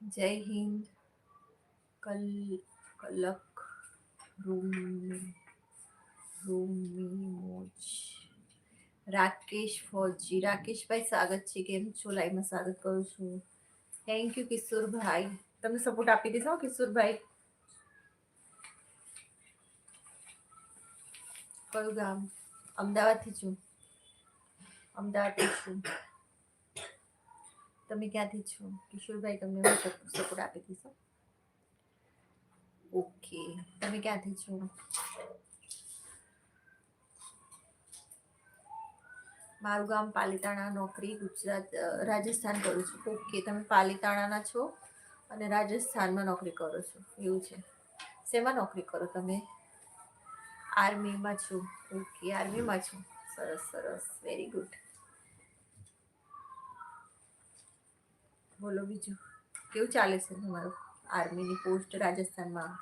જય હિન્દ. કલ કલક રૂમી મોજ. રાકેશ ફોજી. રાકેશભાઈ સ્વાગત છે. કેમ છો? લાઈવમાં સ્વાગત કરું છું. Thank you Kishorbhai. તમે સપોર્ટ આપી દેશો કિશોરભાઈ. કયું ગામ? અમદાવાદથી છું. અમદાવાદથી છું. તમે ક્યાંથી છો કિશોરભાઈ? તમને સપોર્ટ આપી દેશો. ઓકે. તમે ક્યાંથી છો? મારું ગામ પાલીતાણા. નોકરી ગુજરાત રાજસ્થાન કરું છું. ઓકે. તમે પાલીતાણાના છો અને રાજસ્થાનમાં નોકરી કરો છો, એવું છે. શેમાં નોકરી કરો તમે? આર્મીમાં છું. ઓકે, આર્મીમાં છું. સરસ સરસ, વેરી ગુડ. બોલો બીજું કેવું ચાલે છે તમારું? આર્મીની પોસ્ટ રાજસ્થાનમાં